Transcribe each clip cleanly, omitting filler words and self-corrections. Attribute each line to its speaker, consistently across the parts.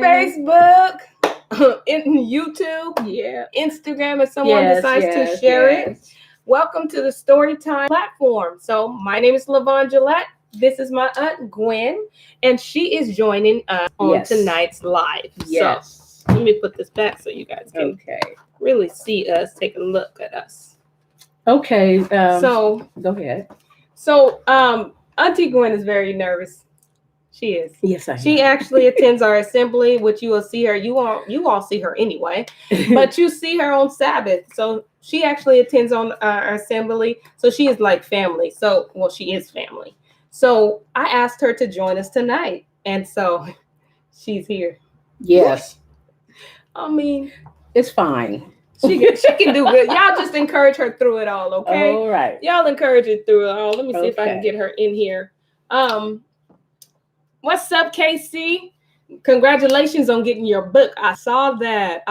Speaker 1: Facebook, in YouTube, Instagram, if someone decides to share it. Welcome to the Storytime platform. So my name is LaVon Gillette. This is my aunt Gwen, and she is joining us on tonight's live.
Speaker 2: Yes.
Speaker 1: So let me put this back so you guys can really see us, take a look at us.
Speaker 2: Okay.
Speaker 1: So
Speaker 2: go ahead.
Speaker 1: So Auntie Gwen is very nervous. She is.
Speaker 2: Yes, I am.
Speaker 1: She actually attends our assembly, which you will see her. You all see her anyway, but you see her on Sabbath. So she actually attends on our assembly. So she is like family. So, well, she is family. So I asked her to join us tonight, and so she's here.
Speaker 2: Yes.
Speaker 1: I mean,
Speaker 2: it's fine.
Speaker 1: She can do good. Y'all just encourage her through it all, okay?
Speaker 2: All right.
Speaker 1: Y'all encourage her through it all. Let me see if I can get her in here. What's up, KC? Congratulations on getting your book. I saw that.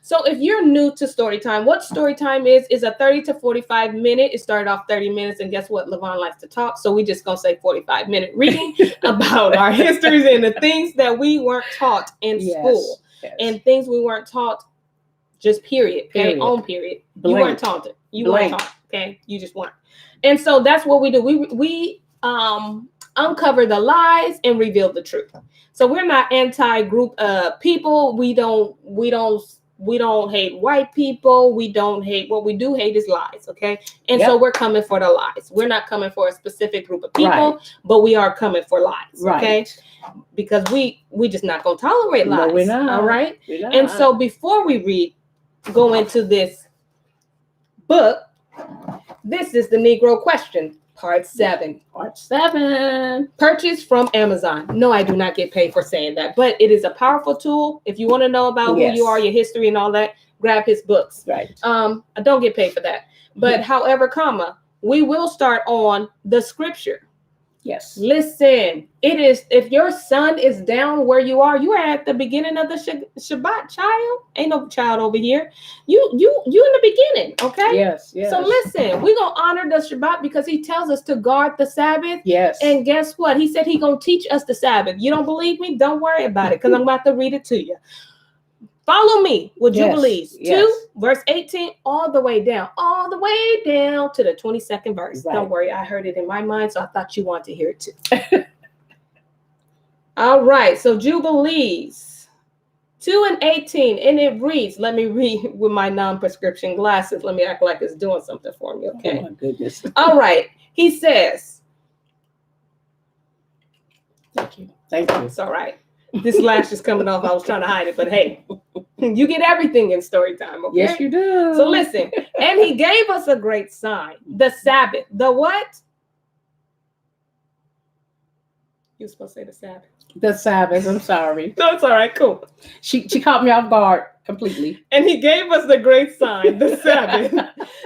Speaker 1: So if you're new to Storytime, what Storytime is a 30 to 45 minute. It started off 30 minutes, and guess what? LaVon likes to talk, so we just gonna say 45-minute reading about our histories and the things that we weren't taught in school and things we weren't taught. Just period. Okay, on period. You weren't taught it. You weren't taught. Okay, you just weren't. And so that's what we do. We uncover the lies and reveal the truth. So we're not anti-group people. We don't hate white people. We don't hate. What we do hate is lies. Okay, and so we're coming for the lies. We're not coming for a specific group of people, but we are coming for lies. Okay, because we just not gonna tolerate lies.
Speaker 2: No, we're not.
Speaker 1: All right. And so before we go into this book, this is the Negro question, part 7.
Speaker 2: Part 7.
Speaker 1: Purchased from Amazon. No, I do not get paid for saying that, but it is a powerful tool. If you want to know about who you are, your history and all that, grab his books.
Speaker 2: Right.
Speaker 1: I don't get paid for that. But however, we will start on the scripture.
Speaker 2: Yes.
Speaker 1: Listen, it is, if your son is down where you are at the beginning of the Shabbat, child. Ain't no child over here. You in the beginning, okay?
Speaker 2: Yes.
Speaker 1: So listen, we're going to honor the Shabbat because he tells us to guard the Sabbath.
Speaker 2: Yes.
Speaker 1: And guess what? He said he going to teach us the Sabbath. You don't believe me? Don't worry about it because I'm about to read it to you. Follow me with Jubilees 2, verse 18, all the way down to the 22nd verse. Right. Don't worry, I heard it in my mind, so I thought you wanted to hear it too. All right, so Jubilees 2 and 18, and it reads, let me read with my non-prescription glasses. Let me act like it's doing something for me, okay?
Speaker 2: Oh my goodness.
Speaker 1: All right, he says.
Speaker 2: Thank you.
Speaker 1: It's all right. This lash is coming off. I was trying to hide it, but hey, you get everything in story time, okay?
Speaker 2: Yes, you do.
Speaker 1: So listen, and he gave us a great sign, the Sabbath. The what? You were supposed to say the Sabbath.
Speaker 2: The Sabbath. I'm sorry.
Speaker 1: No, it's all right. Cool.
Speaker 2: She caught me off guard completely.
Speaker 1: And he gave us the great sign, the Sabbath,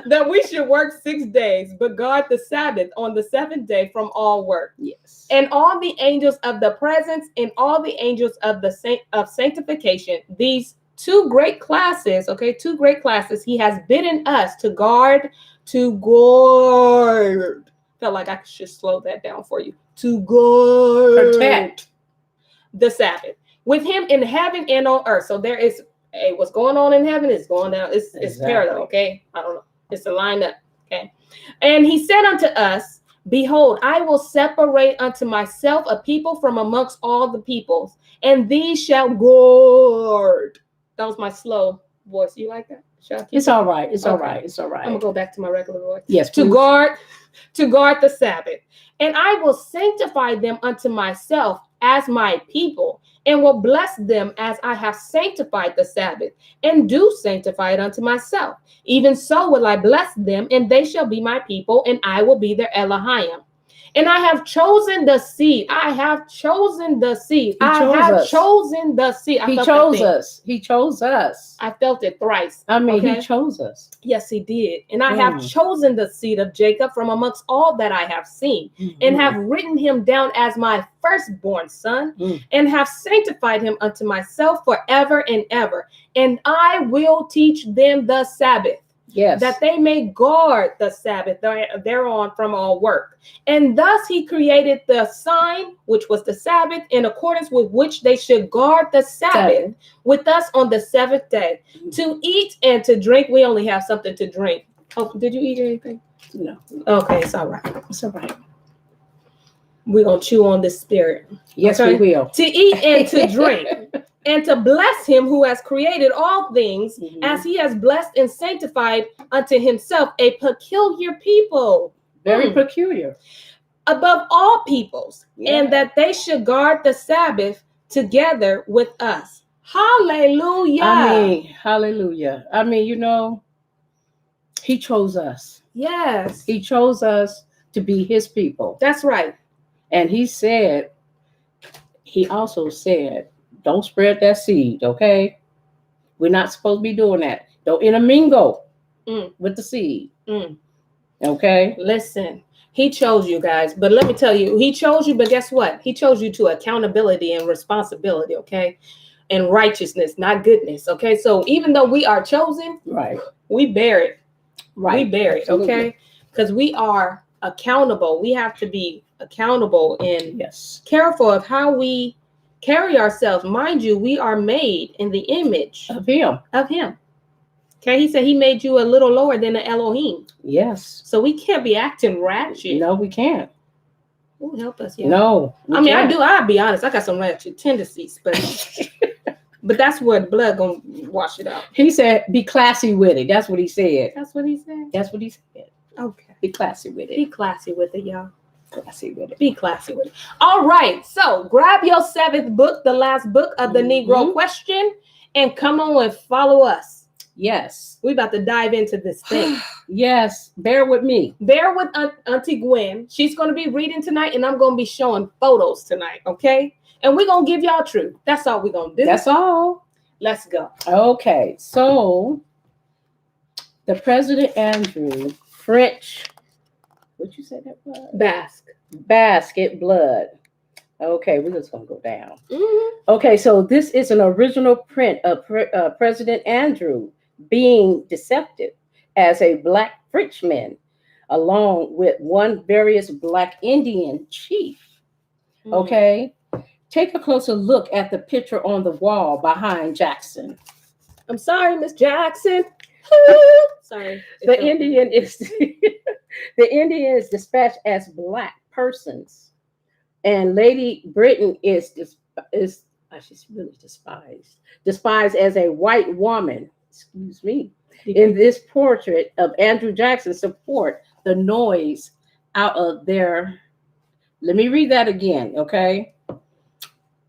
Speaker 1: that we should work 6 days, but guard the Sabbath on the 7th day from all work.
Speaker 2: Yes.
Speaker 1: And all the angels of the presence and all the angels of the sanctification, these two great classes, he has bidden us to guard. Felt like I should slow that down for you. To guard.
Speaker 2: Protect.
Speaker 1: The Sabbath. With him in heaven and on earth. So there is what's going on in heaven is going down. It's parallel, okay? I don't know. It's a line up, okay? And he said unto us, behold, I will separate unto myself a people from amongst all the peoples, and these shall guard. That was my slow voice. You like that?
Speaker 2: It's all right. It's all right. It's all right.
Speaker 1: I'm gonna go back to my regular voice.
Speaker 2: Yes,
Speaker 1: please. To guard the Sabbath, and I will sanctify them unto myself as my people, and will bless them as I have sanctified the Sabbath, and do sanctify it unto myself. Even so will I bless them, and they shall be my people, and I will be their Elohim. And I have chosen the seed. I have chosen the seed.
Speaker 2: He chose us. He chose us.
Speaker 1: I felt it thrice.
Speaker 2: He chose us.
Speaker 1: Yes, he did. And I have chosen the seed of Jacob from amongst all that I have seen, and have written him down as my firstborn son, and have sanctified him unto myself forever and ever. And I will teach them the Sabbath.
Speaker 2: Yes.
Speaker 1: That they may guard the Sabbath thereon from all work. And thus he created the sign, which was the Sabbath, in accordance with which they should guard the Sabbath with us on the seventh day. To eat and to drink, we only have something to drink. Oh, did you eat anything?
Speaker 2: No.
Speaker 1: Okay, it's all right.
Speaker 2: It's all right.
Speaker 1: We're going to chew on this spirit.
Speaker 2: Yes, we will.
Speaker 1: To eat and to drink. And to bless him who has created all things, as he has blessed and sanctified unto himself a peculiar people.
Speaker 2: Very peculiar.
Speaker 1: Above all peoples. And that they should guard the Sabbath together with us. Hallelujah.
Speaker 2: Hallelujah. He chose us.
Speaker 1: Yes.
Speaker 2: He chose us to be his people.
Speaker 1: That's right.
Speaker 2: And he also said, don't spread that seed, okay? We're not supposed to be doing that. Don't intermingle with the seed. Okay?
Speaker 1: Listen, he chose you guys. But let me tell you, he chose you, but guess what? He chose you to accountability and responsibility, okay? And righteousness, not goodness, okay? So even though we are chosen,
Speaker 2: right,
Speaker 1: we bear it.
Speaker 2: Right.
Speaker 1: We bear it, okay? Because we are accountable. We have to be accountable and careful of how we carry ourselves. Mind you, we are made in the image
Speaker 2: of him.
Speaker 1: Okay, he said he made you a little lower than the Elohim.
Speaker 2: Yes.
Speaker 1: So we can't be acting ratchet.
Speaker 2: No, we can't.
Speaker 1: Ooh, help us, yeah.
Speaker 2: No.
Speaker 1: I'll be honest, I got some ratchet tendencies, but but that's where the blood gonna wash it out.
Speaker 2: He said, be classy with it. That's what he said.
Speaker 1: That's what he said?
Speaker 2: That's what he said.
Speaker 1: Okay.
Speaker 2: Be classy with it.
Speaker 1: Be classy with it, y'all.
Speaker 2: Classy with it.
Speaker 1: Be classy with it. All right. So grab your seventh book, the last book of the Negro question, and come on and follow us.
Speaker 2: Yes.
Speaker 1: We about to dive into this thing.
Speaker 2: Yes. Bear with me.
Speaker 1: Bear with Auntie Gwen. She's going to be reading tonight, and I'm going to be showing photos tonight, okay? And we're going to give y'all truth. That's all we're going to do.
Speaker 2: That's all.
Speaker 1: Let's go.
Speaker 2: Okay. So the President Andrew French, what you say that was? Basket blood. Okay, we're just going to go down. Okay, so this is an original print of President Andrew being deceptive as a Black Frenchman, along with one various Black Indian chief. Okay, take a closer look at the picture on the wall behind Jackson.
Speaker 1: I'm sorry, Miss Jackson. Sorry.
Speaker 2: The Indian is dispatched as Black persons, and Lady Britain is she's really despised as a white woman. Excuse me. In this portrait of Andrew Jackson, support the noise out of their. Let me read that again, okay?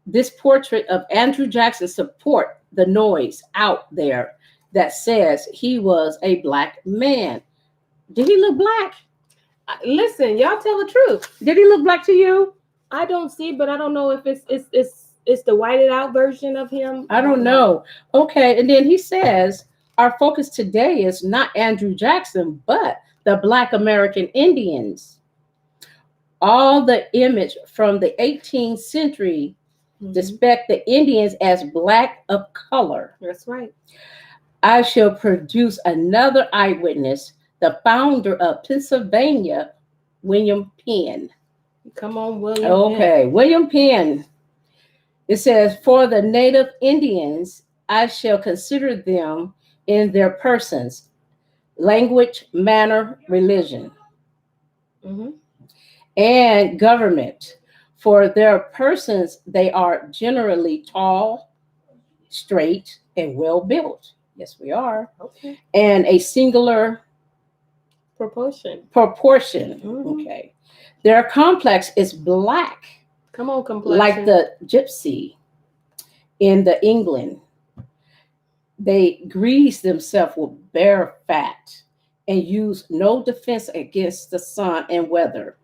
Speaker 2: This portrait of Andrew Jackson support the noise out there that says he was a Black man. Did he look Black?
Speaker 1: Listen, y'all tell the truth.
Speaker 2: Did he look Black to you?
Speaker 1: I don't see, but I don't know if it's the whited out version of him.
Speaker 2: I don't know. Okay, and then he says, our focus today is not Andrew Jackson, but the Black American Indians. All the image from the 18th century depict the Indians as Black of color.
Speaker 1: That's right.
Speaker 2: I shall produce another eyewitness, the founder of Pennsylvania, William Penn.
Speaker 1: Come on, William.
Speaker 2: Okay, Penn. William Penn. It says, for the native Indians, I shall consider them in their persons, language, manner, religion, and government. For their persons, they are generally tall, straight, and well-built. Yes, we are.
Speaker 1: Okay.
Speaker 2: And a singular
Speaker 1: proportion.
Speaker 2: Okay. Their complex is black.
Speaker 1: Come on, complexion.
Speaker 2: Like the gypsy in the England. They grease themselves with bear fat and use no defense against the sun and weather.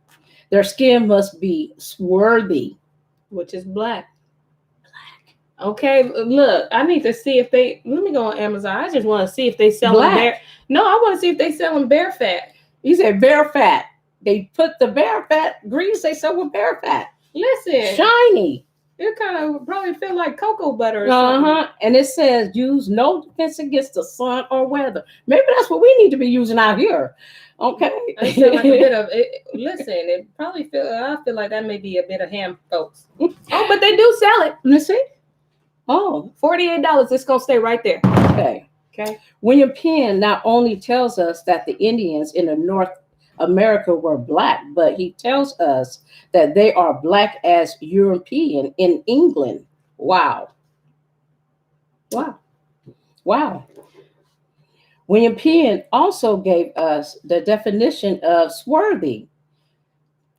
Speaker 2: Their skin must be swarthy.
Speaker 1: Which is black. Okay, look, I need to see if let me go on Amazon. I just want to see if they selling bear. No, I want to see if they selling bear fat.
Speaker 2: You said bear fat. They put the bear fat grease they sell with bear fat.
Speaker 1: Listen.
Speaker 2: Shiny.
Speaker 1: It kind of probably feel like cocoa butter or something.
Speaker 2: And it says use no defense against the sun or weather. Maybe that's what we need to be using out here. Okay.
Speaker 1: It sounds like a bit of it. Listen, it probably I feel like that may be a bit of ham, folks. Oh, but they do sell it.
Speaker 2: Let's see. Oh,
Speaker 1: $48. It's gonna stay right there.
Speaker 2: Okay.
Speaker 1: Okay.
Speaker 2: William Penn not only tells us that the Indians in the North America were black, but he tells us that they are black as European in England. Wow. Wow. Wow. William Penn also gave us the definition of swarthy.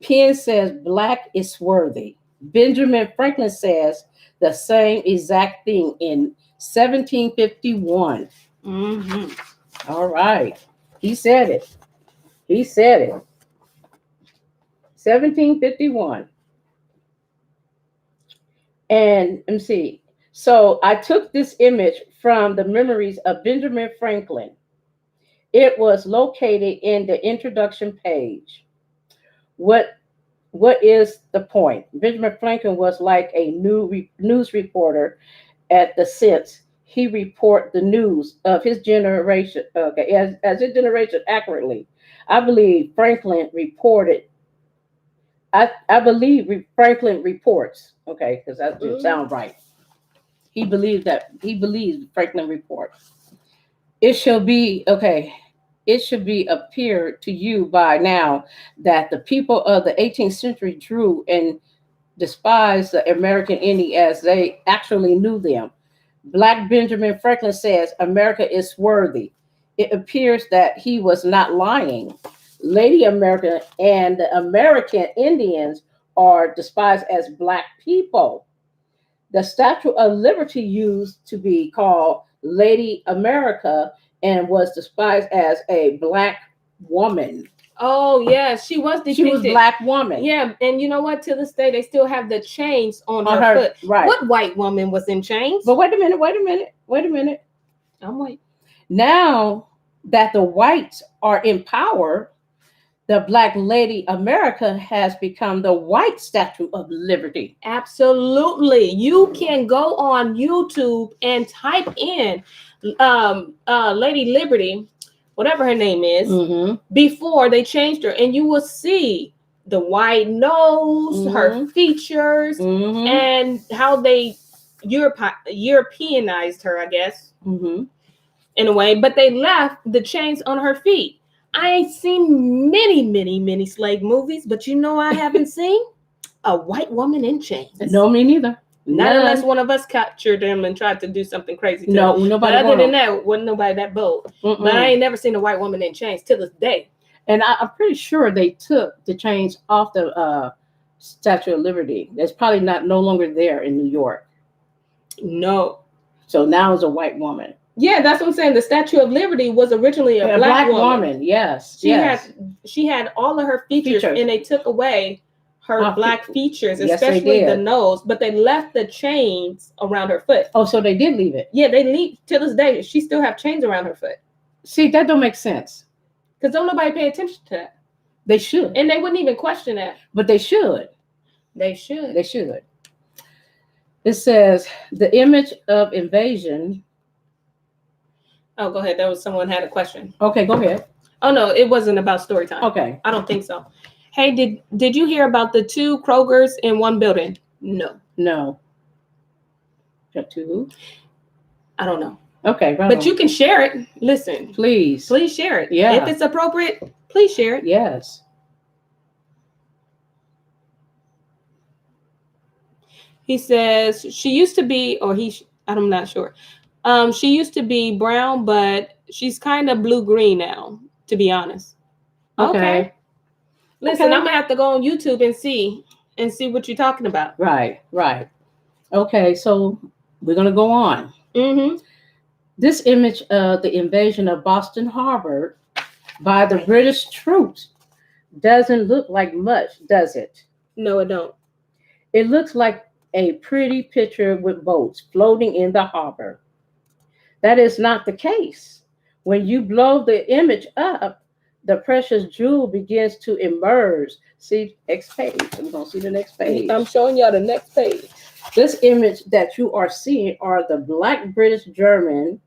Speaker 2: Penn says black is swarthy. Benjamin Franklin says the same exact thing in 1751. Mm-hmm. All right. He said it. He said it. 1751. And let me see. So I took this image from the Memories of Benjamin Franklin. It was located in the introduction page. What is the point? Benjamin Franklin was like a news reporter at the sense he report the news of his generation, as his generation accurately. I believe Franklin reported. I believe Franklin reports. Okay, because that didn't sound right. He believes Franklin reports. It shall be okay. It should be appear to you by now that the people of the 18th century drew and despised the American Indian as they actually knew them. Black Benjamin Franklin says America is worthy. It appears that he was not lying. Lady America and the American Indians are despised as black people. The Statue of Liberty used to be called Lady America and was despised as a black woman.
Speaker 1: Oh yeah, she was depicted.
Speaker 2: She was black woman.
Speaker 1: Yeah, and you know what? To this day, they still have the chains on her foot.
Speaker 2: Right.
Speaker 1: What white woman was in chains?
Speaker 2: But wait a minute.
Speaker 1: I'm white.
Speaker 2: Now that the whites are in power, the Black Lady America has become the white Statue of Liberty.
Speaker 1: Absolutely. You can go on YouTube and type in Lady Liberty, whatever her name is, before they changed her, and you will see the white nose, her features, and how they Europeanized her, I guess, in a way. But they left the chains on her feet. I ain't seen many slave movies, but you know I haven't seen a white woman in chains.
Speaker 2: No, me neither.
Speaker 1: Not unless one of us captured them and tried to do something crazy.
Speaker 2: No, nobody.
Speaker 1: But other than that, wasn't nobody that bold. But I ain't never seen a white woman in chains to this day.
Speaker 2: And I'm pretty sure they took the chains off the Statue of Liberty. That's probably no longer there in New York.
Speaker 1: No.
Speaker 2: So now it's a white woman.
Speaker 1: Yeah, that's what I'm saying. The Statue of Liberty was originally a black woman.
Speaker 2: Yes.
Speaker 1: She had all of her features. And they took away her black features, especially the nose, but they left the chains around her foot.
Speaker 2: Oh, so they did leave it.
Speaker 1: Yeah, they leave to this day. She still have chains around her foot.
Speaker 2: See, that don't make sense.
Speaker 1: Because don't nobody pay attention to that.
Speaker 2: They should.
Speaker 1: And they wouldn't even question that.
Speaker 2: But they should.
Speaker 1: They should.
Speaker 2: They should. It says the image of invasion.
Speaker 1: Oh, go ahead. That was someone had a question.
Speaker 2: Okay, go ahead.
Speaker 1: Oh no, it wasn't about story time.
Speaker 2: Okay.
Speaker 1: I don't think so. Hey, did you hear about the 2 Krogers in one building? No.
Speaker 2: Got 2?
Speaker 1: I don't know.
Speaker 2: Okay, right.
Speaker 1: But you can share it. Listen. Please share it.
Speaker 2: Yeah.
Speaker 1: If it's appropriate, please share it.
Speaker 2: Yes.
Speaker 1: He says she used to be, I'm not sure. She used to be brown, but she's kind of blue-green now, to be honest. Okay. Listen, I'm gonna have to go on YouTube and see what you're talking about.
Speaker 2: Right. Okay, so we're gonna go on. This image of the invasion of Boston Harbor by the British troops doesn't look like much, does it?
Speaker 1: No, it don't.
Speaker 2: It looks like a pretty picture with boats floating in the harbor. That is not the case. When you blow the image up, the precious jewel begins to emerge. See next page. We're going to see the next page.
Speaker 1: I'm showing y'all the next page.
Speaker 2: This image that you are seeing are the Black British German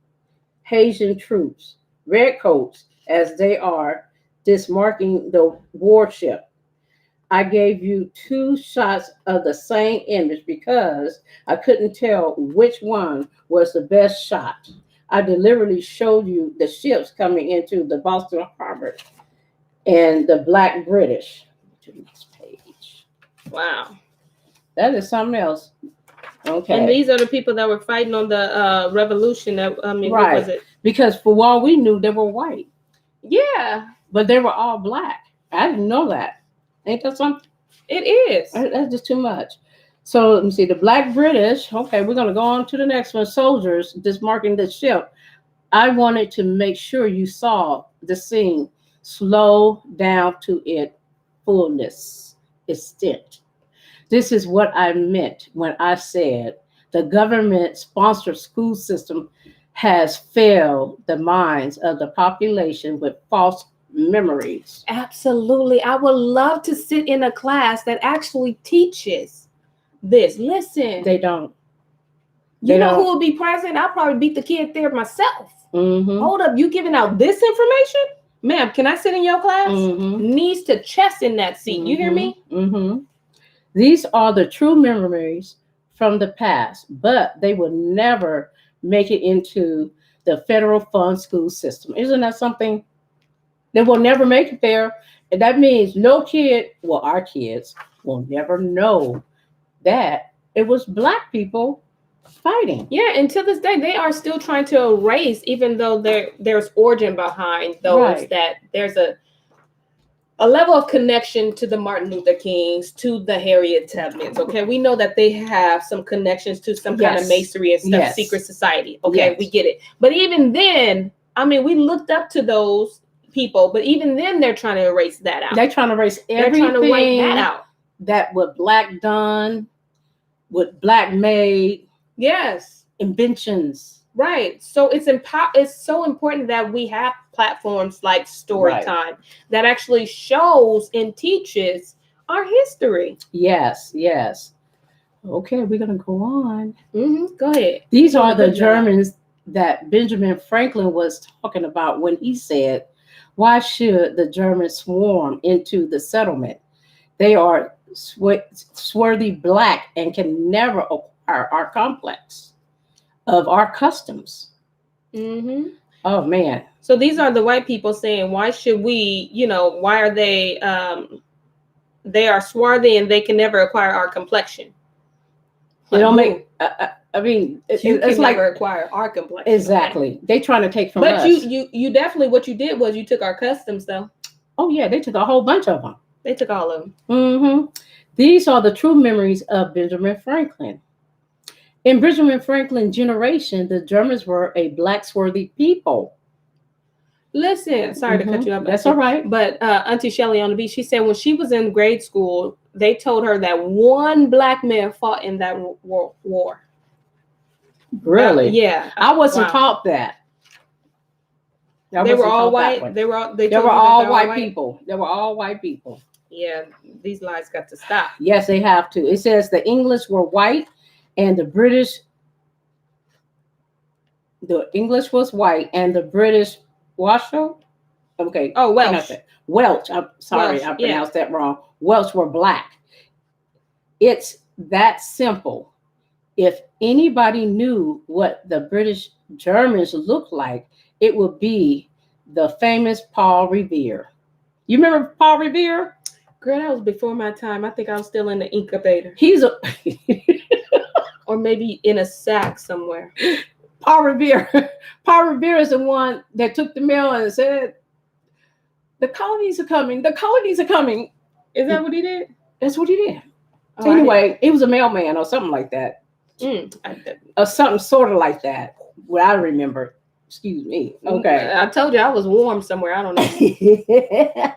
Speaker 2: Haitian troops, redcoats, as they are dismarking the warship. I gave you two shots of the same image because I couldn't tell which one was the best shot. I deliberately showed you the ships coming into the Boston Harbor and the Black British. To the next page.
Speaker 1: Wow.
Speaker 2: That is something else. Okay.
Speaker 1: And these are the people that were fighting on the revolution. What was it?
Speaker 2: Because for all we knew, they were white.
Speaker 1: Yeah.
Speaker 2: But they were all black. I didn't know that. Ain't that something?
Speaker 1: It is.
Speaker 2: That's just too much. So let me see. The Black British. Okay, we're going to go on to the next one. Soldiers dismarking the ship. I wanted to make sure you saw the scene slow down to its fullness, extent. This is what I meant when I said the government-sponsored school system has failed the minds of the population with false memories.
Speaker 1: Absolutely. I would love to sit in a class that actually teaches this. Listen.
Speaker 2: They don't.
Speaker 1: You know who will be present? I'll probably beat the kid there myself.
Speaker 2: Mm-hmm.
Speaker 1: Hold up. You giving out this information? Ma'am, can I sit in your class?
Speaker 2: Mm-hmm.
Speaker 1: Knees to chest in that seat.
Speaker 2: Mm-hmm.
Speaker 1: You hear me?
Speaker 2: Mm-hmm. These are the true memories from the past, but they will never make it into the federal fund school system. Isn't that something? They will never make it there. And that means no kid, well, our kids will never know that it was Black people fighting.
Speaker 1: Yeah, and to this day, they are still trying to erase, even though there's origin behind those, that there's a level of connection to the Martin Luther Kings, to the Harriet Tubmans. Okay, we know that they have some connections to some kind of masonry and stuff, secret society. Okay, we get it. But even then, I mean, we looked up to those people, but even then, they're trying to erase that out.
Speaker 2: They're trying to erase everything.
Speaker 1: They're trying to wipe that out.
Speaker 2: That what Black done, what Black made.
Speaker 1: Yes.
Speaker 2: Inventions.
Speaker 1: Right. So it's so important that we have platforms like Storytime that actually shows and teaches our history.
Speaker 2: Yes, yes. Okay, we're going to go on.
Speaker 1: Mm-hmm. Go ahead.
Speaker 2: These are the Germans that Benjamin Franklin was talking about when he said, why should the Germans swarm into the settlement? They are swarthy Black and can never acquire our complex of our customs.
Speaker 1: Mm-hmm.
Speaker 2: Oh, man.
Speaker 1: So these are the white people saying, why should we, why are they are swarthy and they can never acquire our complexion?
Speaker 2: They don't make, I mean,
Speaker 1: it's like never acquire our complexion.
Speaker 2: Exactly. Okay? They trying to take from us.
Speaker 1: But you definitely, what you did was you took our customs, though.
Speaker 2: Oh, yeah. They took a whole bunch of them.
Speaker 1: They took all of them.
Speaker 2: Mm-hmm. These are the true memories of Benjamin Franklin. In Benjamin Franklin's generation, the Germans were a Black swarthy people.
Speaker 1: Listen, sorry to cut you off.
Speaker 2: That's all right.
Speaker 1: But Auntie Shelley on the beach, she said when she was in grade school, they told her that one Black man fought in that war.
Speaker 2: Really?
Speaker 1: Yeah.
Speaker 2: I wasn't taught that.
Speaker 1: They were all white. They were all white people.
Speaker 2: They were all white people.
Speaker 1: Yeah, these lies got to stop.
Speaker 2: Yes, they have to. It says the English were white and the English was white and the British Washoe. Okay.
Speaker 1: Oh, Welsh.
Speaker 2: Welsh. I'm sorry, Welsh, I pronounced that wrong. Welsh were Black. It's that simple. If anybody knew what the British Germans looked like, it would be the famous Paul Revere. You remember Paul Revere?
Speaker 1: Girl, that was before my time. I think I was still in the incubator.
Speaker 2: He's a
Speaker 1: or maybe in a sack somewhere.
Speaker 2: Paul Revere. Paul Revere is the one that took the mail and said, the colonies are coming. The colonies are coming.
Speaker 1: Is that what he did?
Speaker 2: That's what he did. So anyway, he was a mailman or something like that. Or something sort of like that. What I remember. Excuse me. Okay.
Speaker 1: I told you I was warm somewhere. I don't know.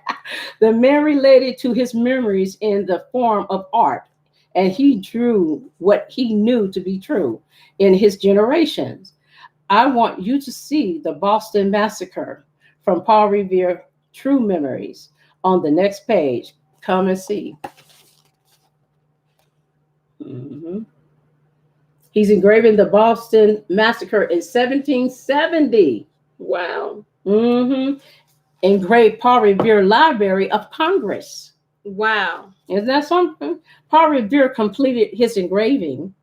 Speaker 2: The man related to his memories in the form of art, and he drew what he knew to be true in his generations. I want you to see the Boston Massacre from Paul Revere True Memories on the next page. Come and see. Mm-hmm. He's engraving the Boston Massacre in 1770.
Speaker 1: Wow.
Speaker 2: Mm-hmm. Engraved Paul Revere Library of Congress.
Speaker 1: Wow.
Speaker 2: Isn't that something? Paul Revere completed his engraving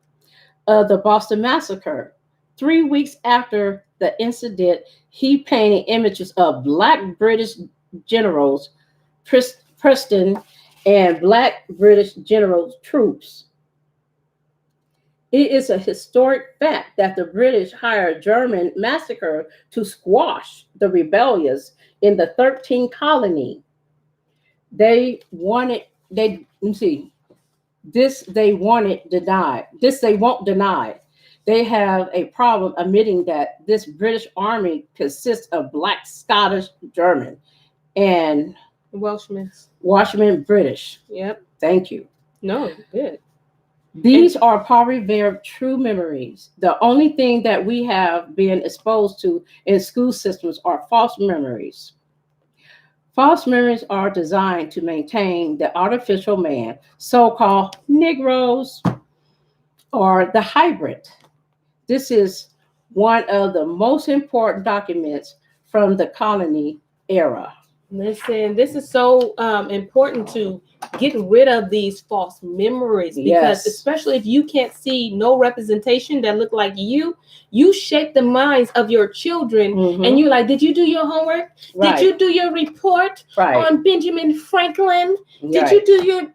Speaker 2: of the Boston Massacre. 3 weeks after the incident, he painted images of Black British generals, Preston, and Black British general troops. It is a historic fact that the British hired German massacre to squash the rebellions in the 13th colony. They wanted, they, let me see, this they wanted denied. This they won't deny. They have a problem admitting that this British army consists of Black, Scottish, German, and Welshman British.
Speaker 1: Yep.
Speaker 2: Thank you.
Speaker 1: No, good.
Speaker 2: These are Paul Revere true memories. The only thing that we have been exposed to in school systems are false memories. False memories are designed to maintain the artificial man, so-called Negroes, or the hybrid. This is one of the most important documents from the colony era.
Speaker 1: Listen, this is so important to get rid of these false memories, because especially if you can't see no representation that look like you shape the minds of your children. And you're like, did you do your homework? Right. Did you do your report on Benjamin Franklin? Did you do your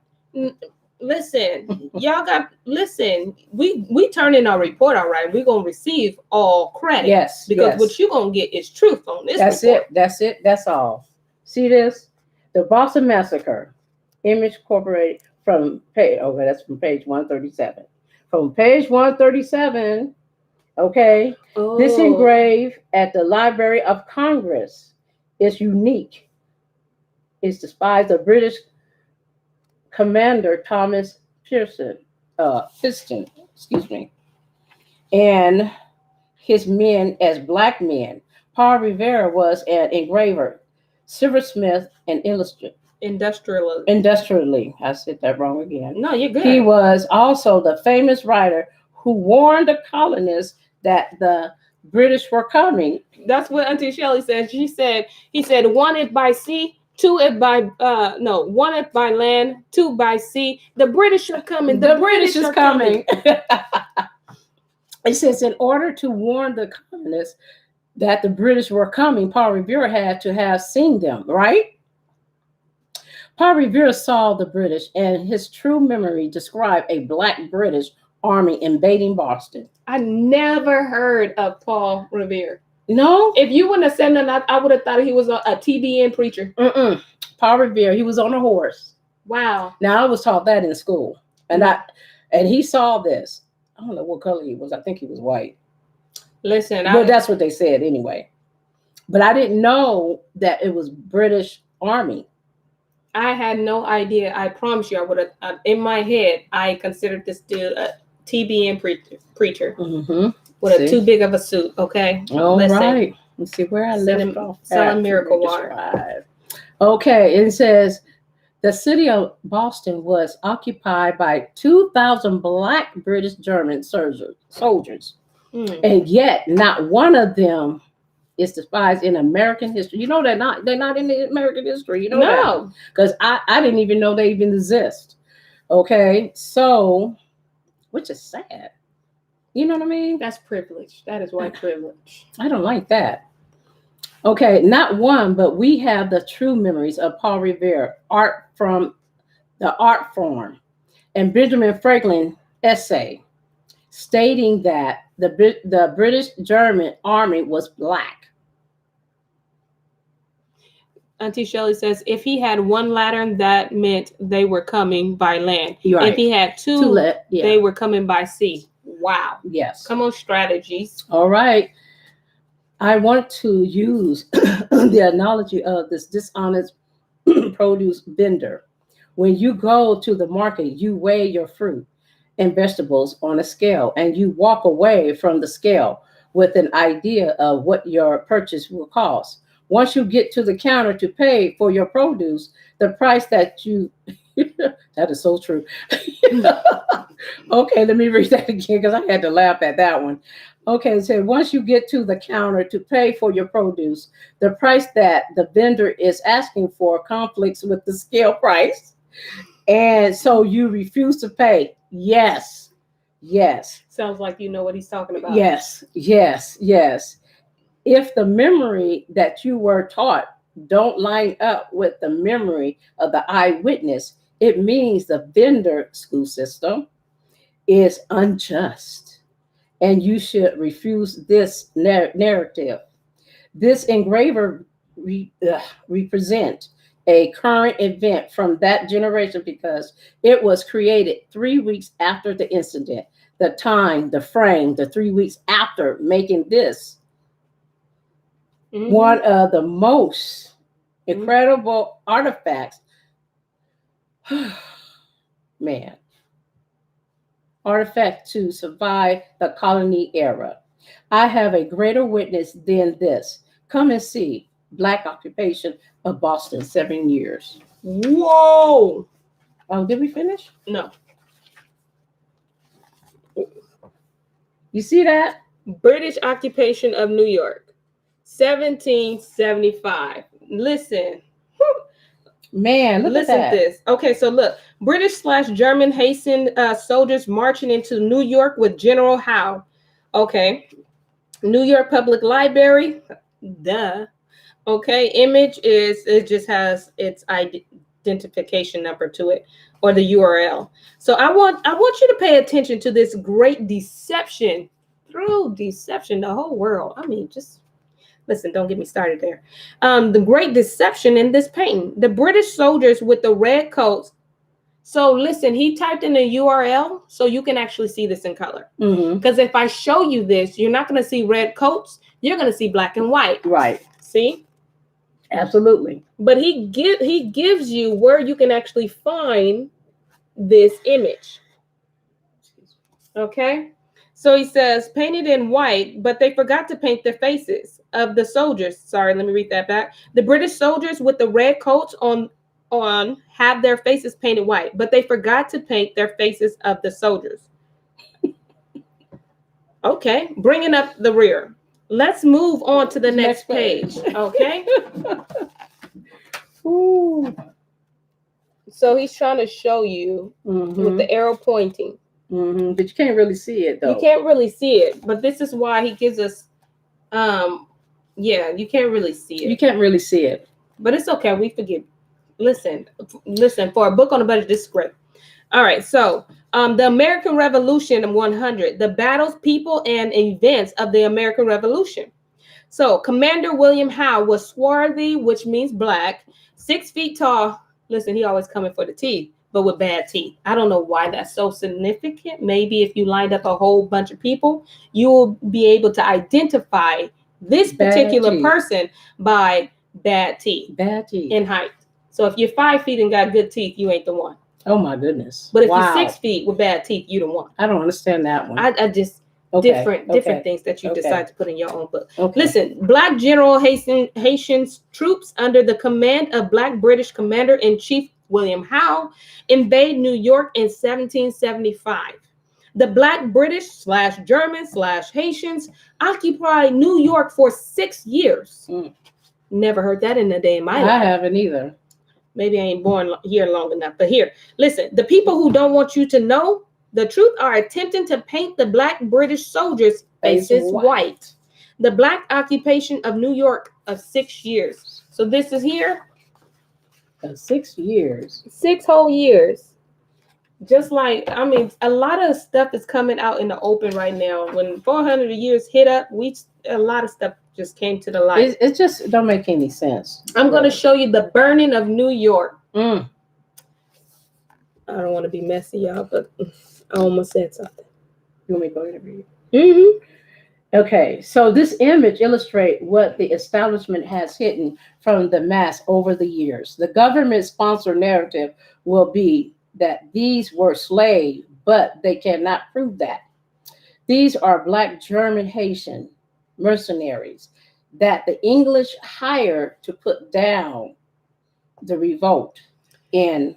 Speaker 1: listen, y'all got we turn in our report, all right. We're gonna receive all credit.
Speaker 2: Yes.
Speaker 1: Because what you're gonna get is truth on this.
Speaker 2: That's report. It. That's all. See this? The Boston Massacre, image incorporated from page, okay, that's from page 137. From page 137, okay, this engraved at the Library of Congress is unique. It's despised of British Commander Thomas Piston, and his men as Black men. Paul Revere was an engraver, silversmith, and industrially. I said that wrong again.
Speaker 1: No, you're good.
Speaker 2: He was also the famous writer who warned the colonists that the British were coming.
Speaker 1: That's what Auntie Shelley said. He said, one it by sea, two it by one it by land, two by sea. The British are coming.
Speaker 2: The British is coming. It says, in order to warn the colonists that the British were coming, Paul Revere had to have seen them, right? Paul Revere saw the British, and his true memory described a Black British army invading Boston.
Speaker 1: I never heard of Paul Revere.
Speaker 2: No?
Speaker 1: If you wouldn't have said that, I would have thought he was a TBN preacher.
Speaker 2: Paul Revere, he was on a horse.
Speaker 1: Wow.
Speaker 2: Now, I was taught that in school, and he saw this. I don't know what color he was. I think he was white.
Speaker 1: Listen,
Speaker 2: that's what they said anyway. But I didn't know that it was British Army.
Speaker 1: I had no idea. I promise you, I would have. In my head, I considered this dude a TBN preacher with too big of a suit. Okay.
Speaker 2: All right. Let's see where I left off.
Speaker 1: Selling miracle water.
Speaker 2: Okay. It says the city of Boston was occupied by 2,000 Black British German soldiers. And yet not one of them is despised in American history. You know, they're not in the American history. You know that? Because I didn't even know they even exist. Okay, so, which is sad. You know what I mean?
Speaker 1: That's privilege. That is white privilege.
Speaker 2: I don't like that. Okay, not one, but we have the true memories of Paul Revere, art from the art form, and Benjamin Franklin essay, stating that the British German army was Black.
Speaker 1: Auntie Shelley says, if he had one lantern, that meant they were coming by land.
Speaker 2: Right.
Speaker 1: If he had two, they were coming by sea. Wow.
Speaker 2: Yes.
Speaker 1: Come on, strategies.
Speaker 2: All right. I want to use the analogy of this dishonest produce vendor. When you go to the market, you weigh your fruit and vegetables on a scale, and you walk away from the scale with an idea of what your purchase will cost. Once you get to the counter to pay for your produce, the price that you That is so true. Okay, let me read that again because I had to laugh at that one. Okay, it said once you get to the counter to pay for your produce, the price that the vendor is asking for conflicts with the scale price. And so you refuse to pay. Yes. Yes.
Speaker 1: Sounds like you know what he's talking about.
Speaker 2: Yes. Yes. Yes. If the memory that you were taught don't line up with the memory of the eyewitness, it means the vendor school system is unjust, and you should refuse this narrative. This engraver represent a current event from that generation because it was created 3 weeks after the incident. The time, the frame, the 3 weeks after making this one of the most incredible artifacts. Man, artifact to survive the colony era. I have a greater witness than this. Come and see. Black occupation of Boston, 7 years.
Speaker 1: Whoa!
Speaker 2: Oh, did we finish?
Speaker 1: No.
Speaker 2: You see that?
Speaker 1: British occupation of New York, 1775. Listen.
Speaker 2: Man, listen
Speaker 1: at this. Okay, so look, British/German hastened soldiers marching into New York with General Howe. Okay, New York Public Library. Duh. Okay, image is, it just has its identification number to it, or the URL. So I want you to pay attention to this great deception. Through deception, the whole world. I mean, just listen, don't get me started there. The great deception in this painting. The British soldiers with the red coats. So listen, he typed in a URL so you can actually see this in color. Because if I show you this, you're not going to see red coats. You're going to see black and white.
Speaker 2: Right.
Speaker 1: See?
Speaker 2: Absolutely.
Speaker 1: But he gives you where you can actually find this image. Okay? So he says, painted in white, but they forgot to paint the faces of the soldiers. Sorry, let me read that back. The British soldiers with the red coats on have their faces painted white, but they forgot to paint their faces of the soldiers. Okay, bringing up the rear. Let's move on to the next page. Okay.
Speaker 2: Ooh.
Speaker 1: So he's trying to show you with the arrow pointing.
Speaker 2: But you can't really see it, though.
Speaker 1: You can't really see it, but this is why he gives us, yeah, you can't really see it.
Speaker 2: You can't really see it.
Speaker 1: But it's okay. We forgive. Listen, for a book on a budget, this is great. All right, so the American Revolution 100, the battles, people, and events of the American Revolution. So Commander William Howe was swarthy, which means black, 6 feet tall. Listen, he always coming for the teeth, but with bad teeth. I don't know why that's so significant. Maybe if you lined up a whole bunch of people, you will be able to identify this particular person by bad teeth.
Speaker 2: Bad teeth.
Speaker 1: In height. So if you're 5 feet and got good teeth, you ain't the one.
Speaker 2: Oh my goodness.
Speaker 1: But if you're 6 feet with bad teeth, you the one.
Speaker 2: I don't understand that one.
Speaker 1: I just different things that you decide to put in your own book.
Speaker 2: Okay.
Speaker 1: Listen, Black General Haitian's troops under the command of Black British Commander-in-Chief William Howe invade New York in 1775. The Black British/German/Haitians occupied New York for 6 years. Never heard that in a day in my life.
Speaker 2: I haven't either.
Speaker 1: Maybe I ain't born here long enough. But here, listen, the people who don't want you to know the truth are attempting to paint the Black British soldiers' faces white. The Black occupation of New York of 6 years. So this is here.
Speaker 2: 6 years.
Speaker 1: 6 whole years. Just like, I mean, a lot of stuff is coming out in the open right now. When 400 years hit up, a lot of stuff just came to the light.
Speaker 2: It just don't make any sense.
Speaker 1: I'm going to show you the burning of New York. I don't want to be messy, y'all, but I almost said something.
Speaker 2: You want me to go ahead and read? Okay, so this image illustrates what the establishment has hidden from the mass over the years. The government-sponsored narrative will be that these were slaves, but they cannot prove that. These are Black German Haitian mercenaries that the English hired to put down the revolt in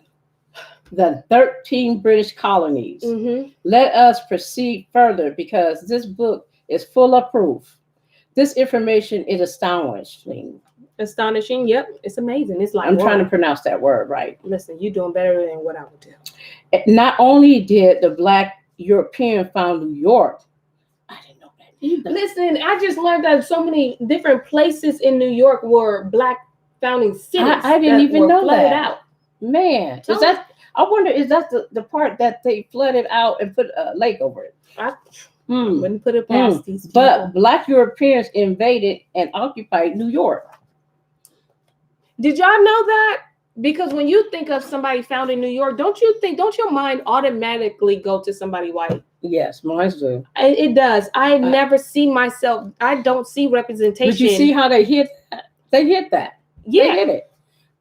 Speaker 2: the 13 British colonies.
Speaker 1: Mm-hmm.
Speaker 2: Let us proceed further because this book is full of proof. This information is astonishing.
Speaker 1: Astonishing. Yep, it's amazing. It's like,
Speaker 2: I'm trying to
Speaker 1: whoa.
Speaker 2: pronounce that word right.
Speaker 1: Listen, you're doing better than what I would do.
Speaker 2: Not only did the Black European found New York, I didn't know that either.
Speaker 1: Listen, I just learned that so many different places in New York were Black founding cities.
Speaker 2: I didn't even know that.
Speaker 1: Out.
Speaker 2: Man, is that? I wonder, is that the part that they flooded out and put a lake over it?
Speaker 1: I wouldn't put it past these people.
Speaker 2: But Black Europeans invaded and occupied New York.
Speaker 1: Did y'all know that? Because when you think of somebody found in New York, don't your mind automatically go to somebody white?
Speaker 2: Yes, mine do.
Speaker 1: It does. I never see myself. I don't see representation.
Speaker 2: But you see how they hit that? They hit that.
Speaker 1: Yeah.
Speaker 2: They hit it.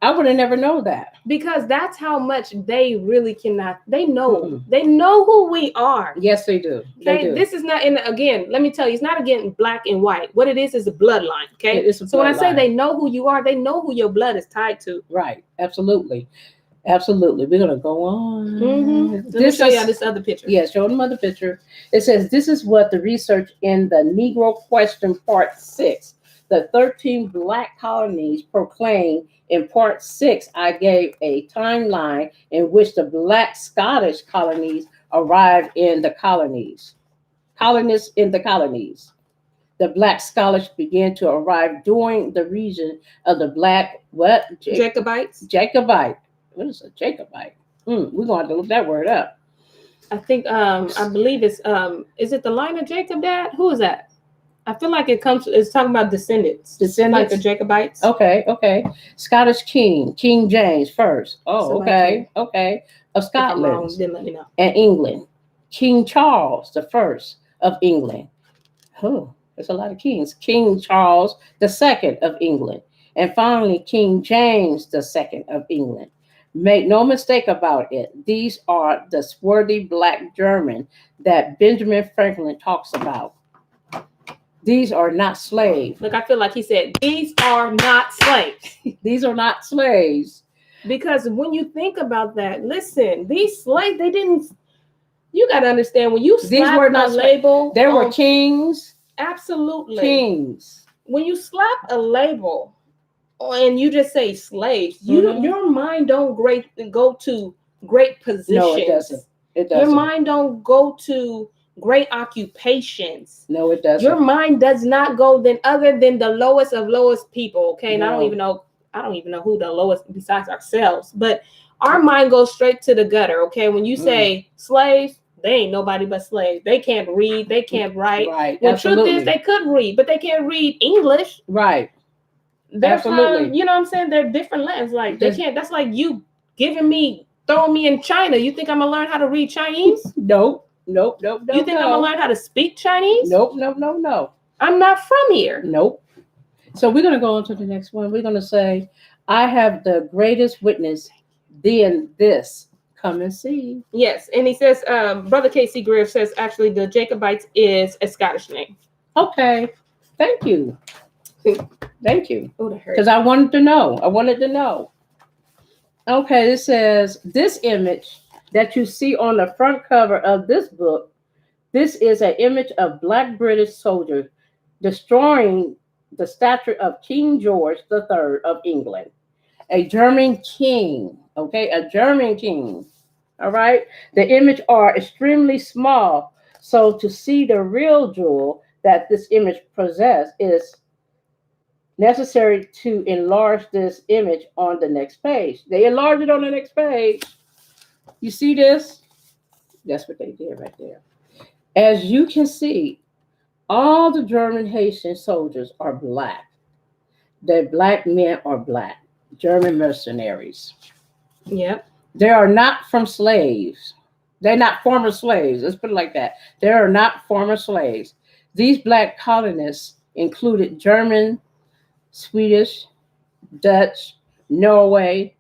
Speaker 2: I would have never known that.
Speaker 1: Because that's how much they really cannot. They know. Mm-hmm. They know who we are.
Speaker 2: Yes, they do.
Speaker 1: Okay,
Speaker 2: they do.
Speaker 1: This is not again, let me tell you, it's not again black and white. What it is a bloodline. Okay.
Speaker 2: It's a bloodline.
Speaker 1: So when I say they know who you are, they know who your blood is tied to.
Speaker 2: Right. Absolutely. Absolutely. We're gonna go on.
Speaker 1: Mm-hmm. Let me show you this other picture.
Speaker 2: Yeah, show them other picture. It says this is what the research in the Negro Question Part 6, the 13 Black colonies proclaim. In Part 6, I gave a timeline in which the Black Scottish colonies arrived in the colonies. Colonists in the colonies. The Black Scottish began to arrive during the region of the Black what?
Speaker 1: Jacobites.
Speaker 2: Jacobite. What is a Jacobite? We're going to have to look that word up.
Speaker 1: I think I believe it's is it the line of Jacob, Dad? Who is that? I feel like it's talking about descendants. Like the Jacobites.
Speaker 2: Okay. Scottish King James first. Oh, okay. Of Scotland.
Speaker 1: Then let me know.
Speaker 2: And England. King Charles the First of England. Oh, there's a lot of kings. King Charles the Second of England. And finally, King James the Second of England. Make no mistake about it. These are the swarthy Black German that Benjamin Franklin talks about. These are not slaves.
Speaker 1: Look, I feel like he said, these are not slaves.
Speaker 2: These are not slaves.
Speaker 1: Because when you think about that, listen, these slaves, they didn't, you got to understand, when you slap a label.
Speaker 2: There were kings.
Speaker 1: Absolutely.
Speaker 2: Kings.
Speaker 1: When you slap a label and you just say slaves, your mind don't go to great positions.
Speaker 2: No, it doesn't. It doesn't.
Speaker 1: Your mind don't go to great occupations.
Speaker 2: No, it doesn't.
Speaker 1: Your mind does not go other than the lowest of lowest people. Okay, and I don't even know who the lowest besides ourselves. But our mind goes straight to the gutter. Okay, when you say slaves, they ain't nobody but slaves. They can't read. They can't write.
Speaker 2: Right.
Speaker 1: The truth is, they could read, but they can't read English.
Speaker 2: Right.
Speaker 1: They're from, you know what I'm saying? They're different lands. Like they can't. That's like you throwing me in China. You think I'm gonna learn how to read Chinese?
Speaker 2: Nope. You
Speaker 1: think I'm gonna learn how to speak Chinese?
Speaker 2: Nope.
Speaker 1: I'm not from here.
Speaker 2: Nope. So we're gonna go on to the next one. We're gonna say, I have the greatest witness, then this. Come and see.
Speaker 1: Yes, and he says, Brother K.C. Greer says actually the Jacobites is a Scottish name.
Speaker 2: Okay. Thank you. Thank you.
Speaker 1: Oh, that hurt.
Speaker 2: Because I wanted to know. Okay, it says this image that you see on the front cover of this book, this is an image of Black British soldiers destroying the statue of King George III of England, a German king, okay, a German king, all right? The image are extremely small, so to see the real jewel that this image possesses is necessary to enlarge this image on the next page. They enlarge it on the next page. You see this? That's what they did right there. As you can see, all the German Haitian soldiers are Black. The Black men are Black. German mercenaries.
Speaker 1: Yep.
Speaker 2: They are not from slaves. They're not former slaves. Let's put it like that. They are not former slaves. These Black colonists included German, Swedish, Dutch, Norway,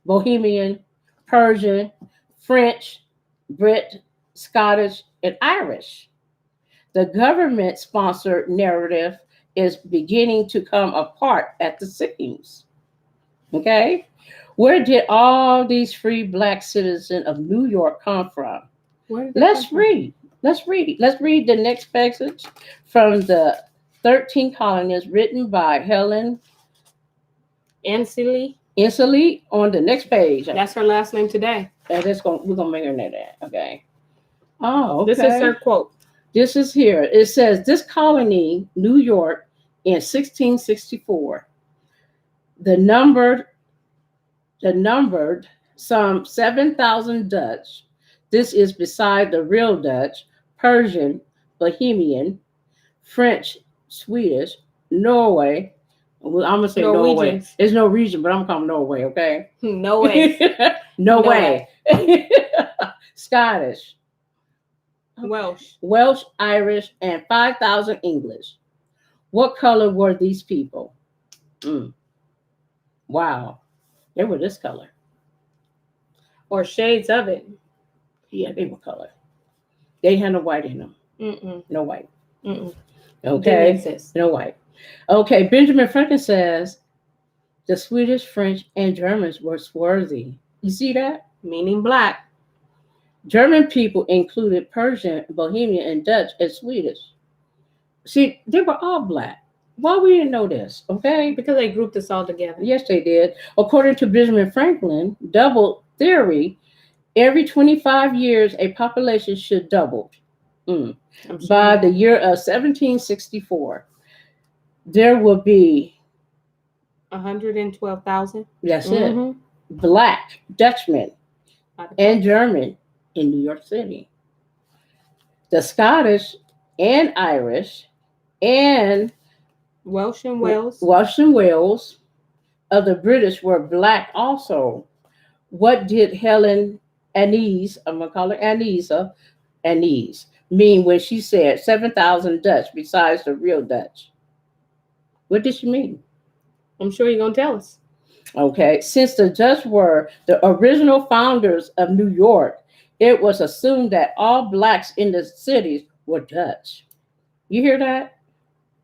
Speaker 2: Bohemian, Persian, French, Brit, Scottish, and Irish. The government-sponsored narrative is beginning to come apart at the seams. Okay? Where did all these free black citizens of New York come from?
Speaker 1: Where did they
Speaker 2: Let's
Speaker 1: come from?
Speaker 2: read. Let's read. Let's read the next passage from the 13 Colonies written by Helen
Speaker 1: Inslee.
Speaker 2: on the next page.
Speaker 1: That's her last name today.
Speaker 2: And we're gonna make her know that. Okay. Oh, okay.
Speaker 1: This is her quote.
Speaker 2: This is here. It says this colony, New York, in 1664, the numbered some 7,000 Dutch. This is beside the real Dutch, Persian, Bohemian, French, Swedish, Norway. Well, I'm gonna say Norway.
Speaker 1: Norwegians.
Speaker 2: There's no region, but I'm calling Norway. Okay.
Speaker 1: No way.
Speaker 2: No way. Scottish,
Speaker 1: Welsh,
Speaker 2: Irish, and 5,000 English. What color were these people? Wow, they were this color.
Speaker 1: Or shades of it.
Speaker 2: Yeah, they were color. They had no white in them. No white. Okay, no white. Okay, Benjamin Franklin says the Swedish, French, and Germans were swarthy. You see that?
Speaker 1: Meaning black.
Speaker 2: German people included Persian, Bohemian, and Dutch and Swedish. See, they were all black. Why we didn't know this? Okay,
Speaker 1: because they grouped us all together.
Speaker 2: Yes, they did. According to Benjamin Franklin, double theory, every 25 years a population should double. By the year of 1764, there will be
Speaker 1: 112,000.
Speaker 2: That's it. Black Dutchmen and German in New York City. The Scottish and Irish and
Speaker 1: Welsh and Wales
Speaker 2: of the British were black also. What did Helen Anise, I'm going to call her Anise, mean when she said 7,000 Dutch besides the real Dutch? What did she mean?
Speaker 1: I'm sure you're going to tell us.
Speaker 2: Okay. Since the Dutch were the original founders of New York, it was assumed that all blacks in the cities were Dutch. You hear that?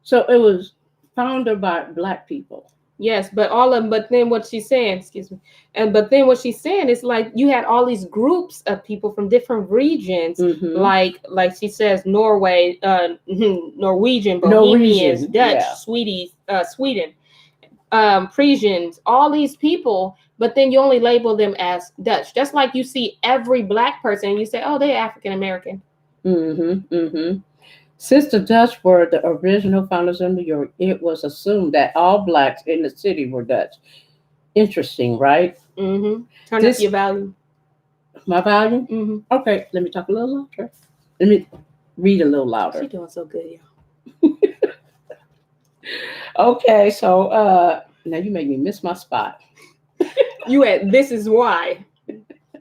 Speaker 2: So it was founded by black people.
Speaker 1: Yes, but all of them. But then what she's saying, but then what she's saying is like you had all these groups of people from different regions, like she says, Norway, Norwegian, Bohemians, Dutch, Sweden, Parisians, all these people. But then you only label them as Dutch. Just like you see every black person, and you say, oh, they're African American.
Speaker 2: Since the Dutch were the original founders of New York, it was assumed that all blacks in the city were Dutch. Interesting, right?
Speaker 1: Turn up your volume.
Speaker 2: My volume? Okay, let me talk a little louder. Let me read a little louder.
Speaker 1: She's doing so good, y'all.
Speaker 2: Okay, so now you make me miss my spot.
Speaker 1: This is why.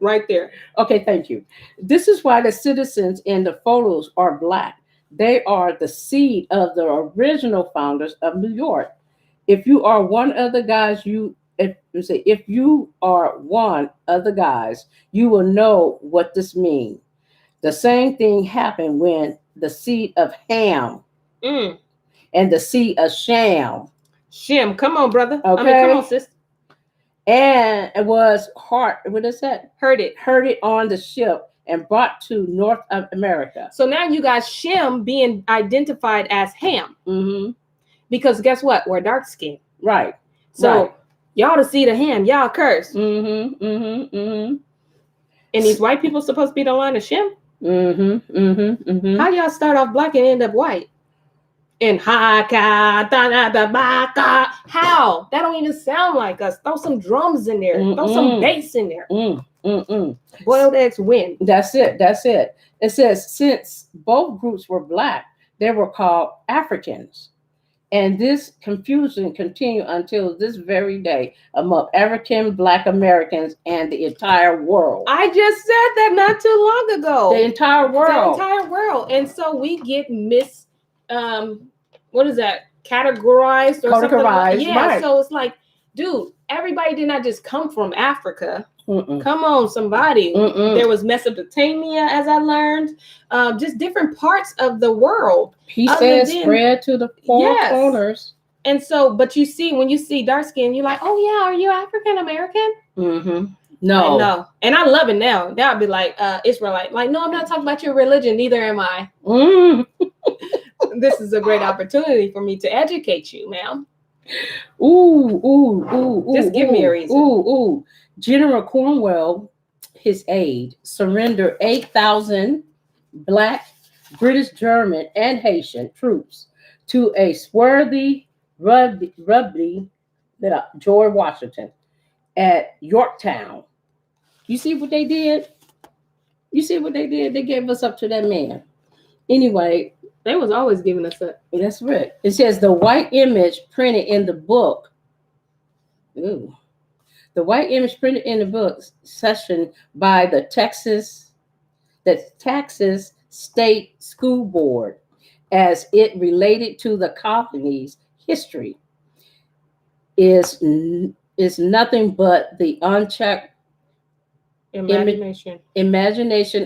Speaker 1: Right there.
Speaker 2: Okay, thank you. This is why the citizens in the photos are black. They are the seed of the original founders of New York. If you are one of the guys, you will know what this means. The same thing happened when the seed of Ham and the seed of
Speaker 1: Shem, come on, brother.
Speaker 2: Okay.
Speaker 1: Come on, sister.
Speaker 2: And it was what is that? Herded on the ship and brought to North America.
Speaker 1: So now you got Shem being identified as Ham. Because guess what? We're dark skinned.
Speaker 2: Right.
Speaker 1: So y'all to see the Ham, y'all curse. And these white people supposed to be the line of Shem? How y'all start off black and end up white? And how? That don't even sound like us. Throw some drums in there. Throw some bass in there. Boiled eggs win.
Speaker 2: That's it. It says since both groups were black, they were called Africans. And this confusion continued until this very day among African Black Americans and the entire world.
Speaker 1: I just said that not too long ago.
Speaker 2: The entire world.
Speaker 1: And so we get what is that? Categorized or something? Yeah. Right. So it's like, dude, everybody did not just come from Africa. Come on, somebody. There was Mesopotamia, as I learned. Just different parts of the world.
Speaker 2: He says spread to the four corners.
Speaker 1: And so, but you see, when you see dark skin, you're like, oh yeah, are you African American?
Speaker 2: Mm-hmm. No.
Speaker 1: No. And I love it now. Now I'd be like, Israelite. Like, no, I'm not talking about your religion. Neither am I.
Speaker 2: Mm.
Speaker 1: This is a great opportunity for me to educate you, ma'am.
Speaker 2: Ooh.
Speaker 1: Just give me a reason.
Speaker 2: Ooh. General Cornwell, his aide, surrendered 8,000 Black, British, German, and Haitian troops to a swarthy rugby George Washington at Yorktown. You see what they did? They gave us up to that man. Anyway,
Speaker 1: they was always giving us up.
Speaker 2: That's right. It says the white image printed in the book. Ooh. The white image printed in the book session by the Texas State School Board as it related to the colony's history is nothing but the unchecked imagination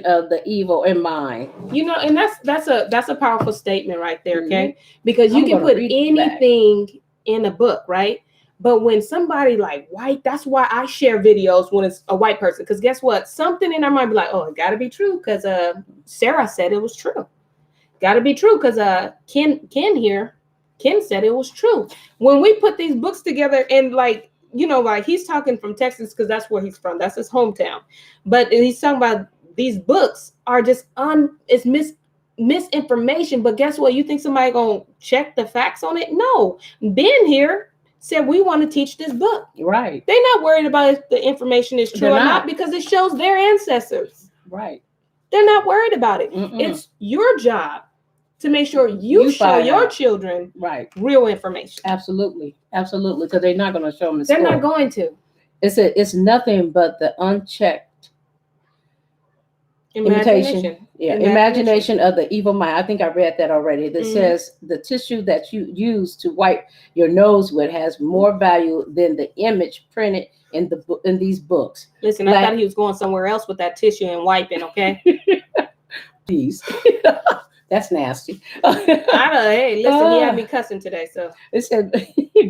Speaker 2: of the evil in mind.
Speaker 1: You know, and that's a powerful statement right there, okay? Mm-hmm. Because you can put anything in a book, right? But when somebody like white, that's why I share videos when it's a white person. Because guess what? Something in our mind be like, oh, it got to be true because Sarah said it was true. Got to be true because Ken said it was true. When we put these books together and like, you know, like he's talking from Texas because that's where he's from. That's his hometown. But he's talking about these books are just misinformation. But guess what? You think somebody gonna check the facts on it? No. Ben here said we want to teach this book.
Speaker 2: Right.
Speaker 1: They're not worried about if the information is true or not because it shows their ancestors.
Speaker 2: Right.
Speaker 1: They're not worried about it. Mm-mm. It's your job to make sure you show your children real information.
Speaker 2: Absolutely. Because they're not going to show them.
Speaker 1: They're not going to.
Speaker 2: It's nothing but the unchecked imagination of the evil mind. I think I read that already. That says the tissue that you use to wipe your nose with has more value than the image printed in these books.
Speaker 1: Listen, I thought he was going somewhere else with that tissue and wiping. Okay.
Speaker 2: Please. That's nasty.
Speaker 1: Hey, listen, he had me cussing today. So
Speaker 2: it said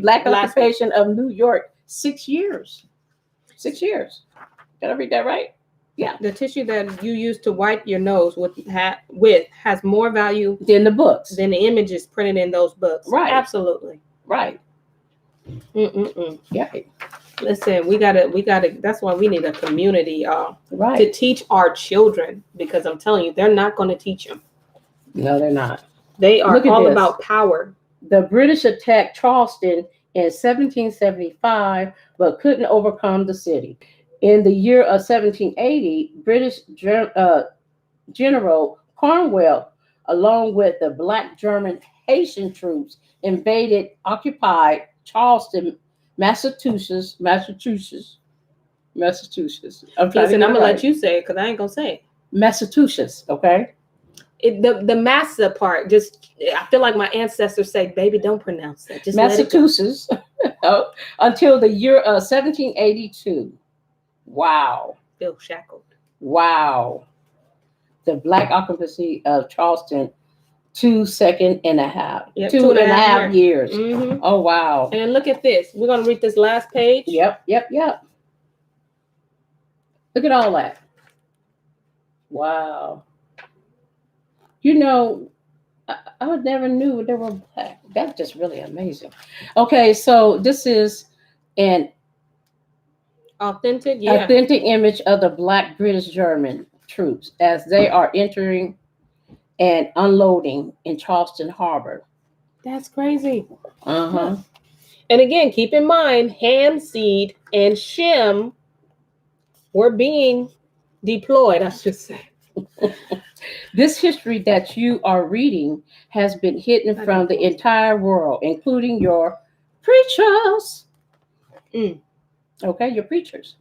Speaker 2: Black occupation of New York, 6 years. 6 years. Did I read that right? Yeah.
Speaker 1: The tissue that you use to wipe your nose with has more value
Speaker 2: than the books,
Speaker 1: than the images printed in those books.
Speaker 2: Right.
Speaker 1: Absolutely.
Speaker 2: Right.
Speaker 1: Yeah. Listen, we gotta. That's why we need a community, y'all, to teach our children. Because I'm telling you, they're not going to teach them.
Speaker 2: No, they're not.
Speaker 1: They are all about power.
Speaker 2: The British attacked Charleston in 1775, but couldn't overcome the city. In the year of 1780, British General Cornwell, along with the Black, German, Haitian troops, occupied Charleston, Massachusetts. Listen,
Speaker 1: I'm gonna let you say it because I ain't gonna say it.
Speaker 2: Massachusetts, okay.
Speaker 1: The massa part, just I feel like my ancestors say, baby, don't pronounce that. Just
Speaker 2: Massachusetts until the year of 1782. Wow.
Speaker 1: Feel shackled.
Speaker 2: Wow. The Black occupancy of Charleston, 2.5 years.
Speaker 1: Mm-hmm.
Speaker 2: Oh, wow.
Speaker 1: And look at this. We're going to read this last page.
Speaker 2: Yep. Look at all that. Wow. You know, I never knew they were Black. That's just really amazing. Okay, so this is an
Speaker 1: authentic
Speaker 2: image of the Black British German troops as they are entering and unloading in Charleston Harbor.
Speaker 1: That's crazy.
Speaker 2: Uh-huh.
Speaker 1: And again, keep in mind, Ham, Seed, and Shem were being deployed, I should say.
Speaker 2: This history that you are reading has been hidden from the entire world, including your preachers. Okay, your preachers.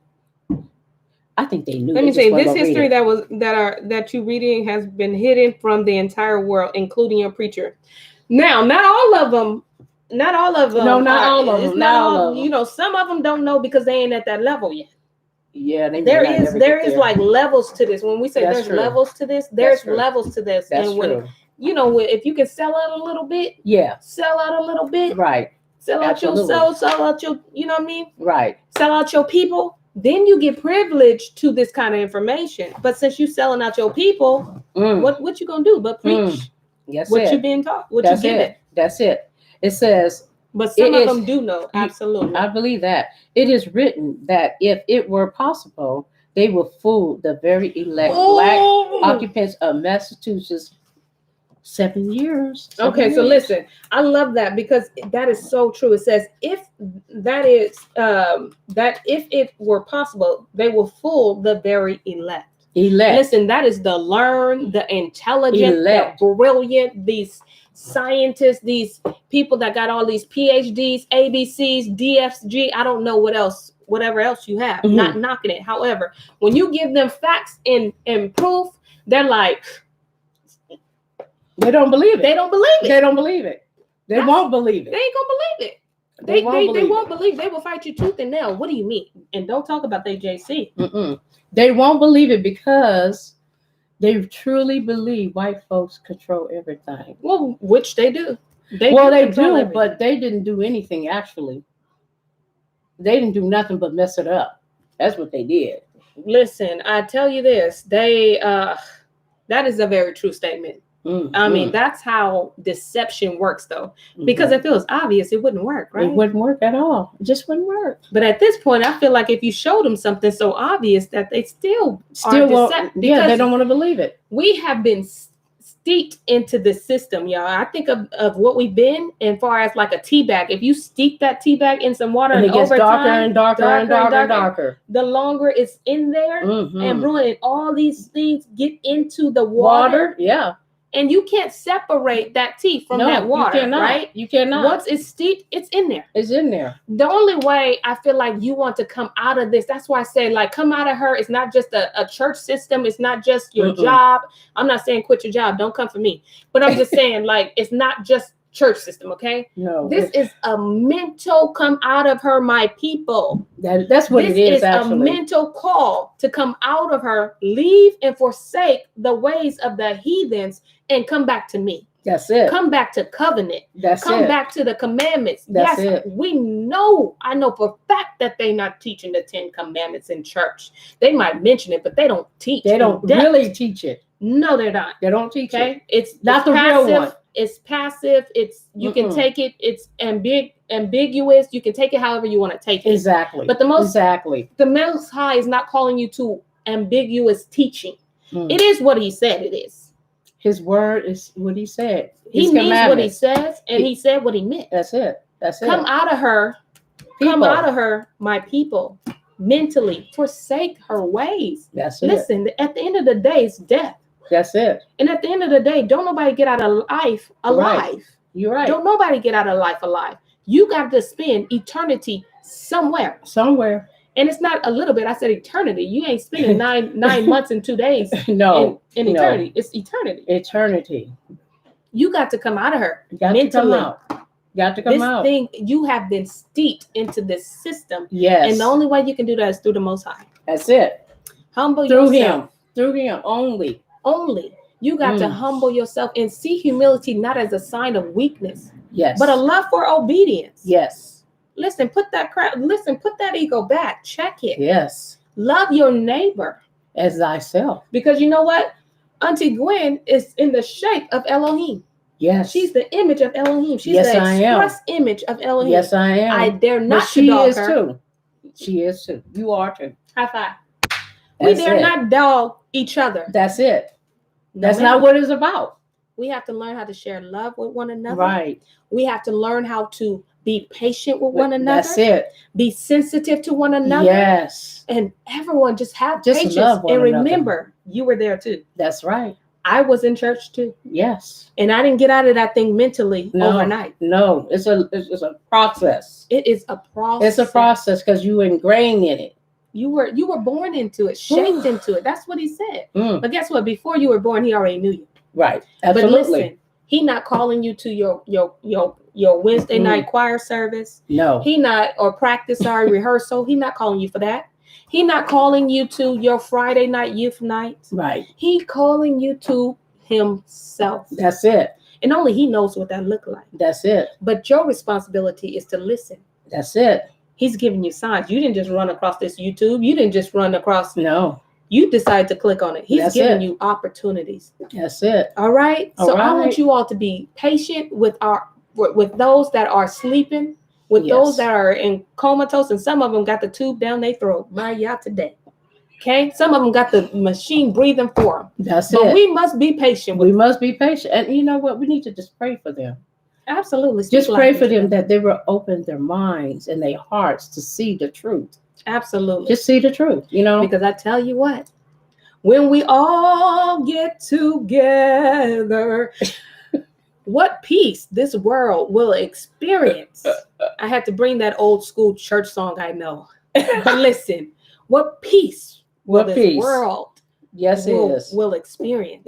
Speaker 2: I think they knew.
Speaker 1: Let me say, this history that you reading has been hidden from the entire world, including your preacher. Now, not all of them.
Speaker 2: No, not all of them. Not all of them.
Speaker 1: You know, some of them don't know because they ain't at that level yet.
Speaker 2: Yeah,
Speaker 1: there is like levels to this. When we say there's levels to this, there's levels to this.
Speaker 2: That's
Speaker 1: and when
Speaker 2: true.
Speaker 1: You know, if you can sell out a little bit,
Speaker 2: sell
Speaker 1: out a little bit,
Speaker 2: right.
Speaker 1: sell out your soul, sell out your, you know what I mean?
Speaker 2: Right.
Speaker 1: Sell out your people. Then you get privileged to this kind of information. But since you selling out your people, what you gonna do but preach what you been taught, what you given?
Speaker 2: That's it. It says,
Speaker 1: but some of them do know. Absolutely.
Speaker 2: I believe that. It is written that if it were possible, they will fool the very elect black occupants of Massachusetts 7 years.
Speaker 1: Okay, so listen, I love that because that is so true. It says if that is that if it were possible, they will fool the very elect. Listen, that is the learned, the intelligent, the brilliant, these scientists, these people that got all these PhDs, ABCs, DFG, I don't know what else, whatever else you have, not knocking it. However, when you give them facts and proof, they're like,
Speaker 2: they don't believe it.
Speaker 1: They don't believe it.
Speaker 2: They don't believe it. They won't believe it.
Speaker 1: They ain't gonna believe it. They won't believe. They will fight you tooth and nail. What do you mean? And don't talk about their JC.
Speaker 2: They won't believe it because they truly believe white folks control everything.
Speaker 1: Well, which they do.
Speaker 2: They do, but they didn't do anything actually. They didn't do nothing but mess it up. That's what they did.
Speaker 1: Listen, I tell you this, that is a very true statement. I mean, that's how deception works, though, because if it was obvious, it wouldn't work, right?
Speaker 2: It wouldn't work at all. It just wouldn't work.
Speaker 1: But at this point, I feel like if you showed them something so obvious that they still
Speaker 2: won't, they don't want to believe it.
Speaker 1: We have been steeped into the system, y'all. I think of what we've been as far as like a tea bag. If you steep that tea bag in some water, and it gets darker and darker, the longer it's in there, and brewing, all these things get into the water.
Speaker 2: Yeah.
Speaker 1: And you can't separate that tea from that water, right?
Speaker 2: You cannot.
Speaker 1: Once it's steeped, it's in there.
Speaker 2: It's in there.
Speaker 1: The only way I feel like you want to come out of this, that's why I say, like, come out of her. It's not just a church system. It's not just your job. I'm not saying quit your job. Don't come for me. But I'm just saying, like, it's not just church system, okay?
Speaker 2: No.
Speaker 1: This is a mental come out of her, my people.
Speaker 2: That's what it is, actually.
Speaker 1: This is a mental call to come out of her, leave and forsake the ways of the heathens, and come back to me.
Speaker 2: That's it.
Speaker 1: Come back to covenant. Come back to the commandments.
Speaker 2: That's
Speaker 1: it. We know, I know for a fact that they're not teaching the 10 commandments in church. They might mention it, but they don't teach.
Speaker 2: They don't really teach it.
Speaker 1: No, they're not.
Speaker 2: They don't teach it.
Speaker 1: It's
Speaker 2: not the
Speaker 1: passive,
Speaker 2: real one.
Speaker 1: It's passive. It's you can take it. It's ambiguous. You can take it however you want to take it.
Speaker 2: Exactly.
Speaker 1: But the Most High is not calling you to ambiguous teaching. It is what He said it is.
Speaker 2: His word is what He said.
Speaker 1: He means what He says, and He said what He meant.
Speaker 2: That's it. That's it.
Speaker 1: Come out of her. People. Come out of her, my people. Mentally forsake her ways.
Speaker 2: That's it.
Speaker 1: Listen, at the end of the day, it's death.
Speaker 2: That's it.
Speaker 1: And at the end of the day, don't nobody get out of life alive.
Speaker 2: Right. You're right.
Speaker 1: Don't nobody get out of life alive. You got to spend eternity somewhere.
Speaker 2: Somewhere.
Speaker 1: And it's not a little bit. I said eternity. You ain't spending nine months and 2 days.
Speaker 2: No.
Speaker 1: In eternity. It's eternity.
Speaker 2: Eternity.
Speaker 1: You got to come out of her.
Speaker 2: You got mentally. To come out. You got to come out.
Speaker 1: This thing, you have been steeped into this system.
Speaker 2: Yes.
Speaker 1: And the only way you can do that is through the Most High.
Speaker 2: That's it.
Speaker 1: Humble yourself.
Speaker 2: Through Him only.
Speaker 1: You got to humble yourself and see humility not as a sign of weakness.
Speaker 2: Yes.
Speaker 1: But a love for obedience.
Speaker 2: Yes.
Speaker 1: Listen, put that ego back. Check it.
Speaker 2: Yes.
Speaker 1: Love your neighbor
Speaker 2: as thyself.
Speaker 1: Because you know what? Auntie Gwen is in the shape of Elohim.
Speaker 2: Yes.
Speaker 1: She's the image of Elohim. She's the express image of Elohim.
Speaker 2: Yes, I am.
Speaker 1: I dare not to dog her.
Speaker 2: Too. She is too. You are too.
Speaker 1: High five. We dare not dog each other.
Speaker 2: That's it. That's not what it's about.
Speaker 1: We have to learn how to share love with one another.
Speaker 2: Right.
Speaker 1: We have to learn how to be patient with one another.
Speaker 2: That's it.
Speaker 1: Be sensitive to one another.
Speaker 2: Yes.
Speaker 1: And everyone just have patience. And remember, you were there too.
Speaker 2: That's right.
Speaker 1: I was in church too.
Speaker 2: Yes.
Speaker 1: And I didn't get out of that thing mentally overnight.
Speaker 2: No, it's a process.
Speaker 1: It is a process.
Speaker 2: It's a process because you ingrained in it.
Speaker 1: You were born into it, shaped into it. That's what He said. But guess what? Before you were born, He already knew you.
Speaker 2: Right. Absolutely.
Speaker 1: But listen, He not calling you to your Wednesday night choir service.
Speaker 2: No.
Speaker 1: He not, or practice or rehearsal. He not calling you for that. He not calling you to your Friday night youth night.
Speaker 2: Right.
Speaker 1: He calling you to Himself.
Speaker 2: That's it.
Speaker 1: And only he knows what that look like.
Speaker 2: That's it.
Speaker 1: But your responsibility is to listen.
Speaker 2: That's it.
Speaker 1: He's giving you signs. You didn't just run across this YouTube. You didn't just run across.
Speaker 2: No.
Speaker 1: You decide to click on it. He's giving you opportunities.
Speaker 2: That's it.
Speaker 1: All right. So I want you all to be patient with those that are sleeping, with those that are in comatose, and some of them got the tube down their throat. My y'all today. Okay. Some of them got the machine breathing for them.
Speaker 2: That's it.
Speaker 1: But we must be patient.
Speaker 2: We must be patient. And you know what? We need to just pray for them.
Speaker 1: Absolutely.
Speaker 2: Just pray for them that they will open their minds and their hearts to see the truth.
Speaker 1: Absolutely.
Speaker 2: Just see the truth, you know.
Speaker 1: Because I tell you what, when we all get together, what peace this world will experience. I had to bring that old school church song, I know. But listen, what peace will this world will experience.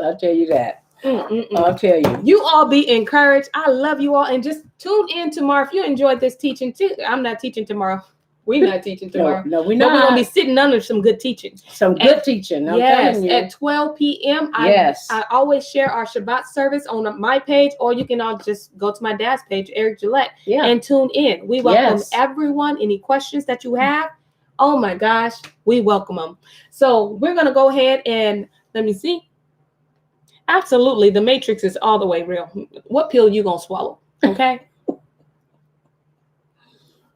Speaker 2: I'll tell you that. I'll tell you.
Speaker 1: You all be encouraged. I love you all. And just tune in tomorrow. If you enjoyed this teaching too, I'm not teaching tomorrow. We're not teaching tomorrow.
Speaker 2: No, we're not.
Speaker 1: But we're going to be sitting under some good teaching.
Speaker 2: Some good teaching.
Speaker 1: Yes, at 12 p.m. I always share our Shabbat service on my page, or you can all just go to my dad's page, Eric Gillette, and tune in. We welcome everyone. Any questions that you have, oh my gosh, we welcome them. So we're going to go ahead and let me see. Absolutely. The Matrix is all the way real. What pill you going to swallow? Okay.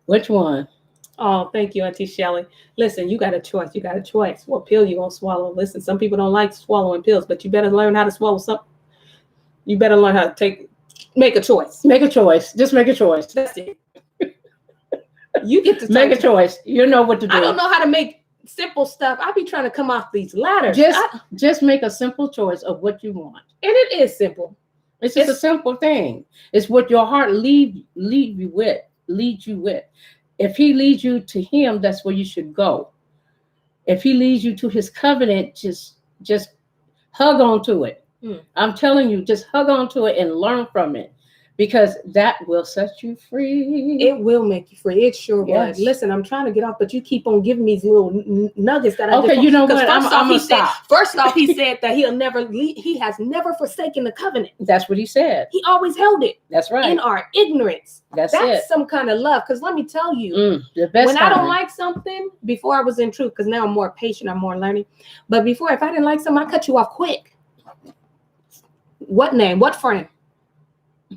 Speaker 2: Which one?
Speaker 1: Oh, thank you, Auntie Shelley. Listen, you got a choice. You got a choice. What pill you going to swallow? Listen, some people don't like swallowing pills, but you better learn how to swallow something. You better learn how to make a choice.
Speaker 2: Make a choice. Just make a choice.
Speaker 1: That's it. You get to
Speaker 2: make a choice. You know what to do.
Speaker 1: I don't know how to make simple stuff. I be trying to come off these ladders.
Speaker 2: Just make a simple choice of what you want.
Speaker 1: And it is simple.
Speaker 2: It's just a simple thing. It's what your heart leads you with. If he leads you to him, that's where you should go. If he leads you to his covenant, just hug on to it. I'm telling you, just hug on to it and learn from it. Because that will set you free.
Speaker 1: It will make you free. It sure will. Listen, I'm trying to get off, but you keep on giving me these little nuggets that I
Speaker 2: get. Okay, you know what?
Speaker 1: I'm gonna stop. First off, he said that he has never forsaken the covenant.
Speaker 2: That's what he said.
Speaker 1: He always held it.
Speaker 2: That's right.
Speaker 1: In our ignorance.
Speaker 2: That's it.
Speaker 1: Some kind of love. Because let me tell you,
Speaker 2: the best
Speaker 1: when I don't like something, before I was in truth, because now I'm more patient, I'm more learning. But before, if I didn't like something, I cut you off quick. What name? What friend?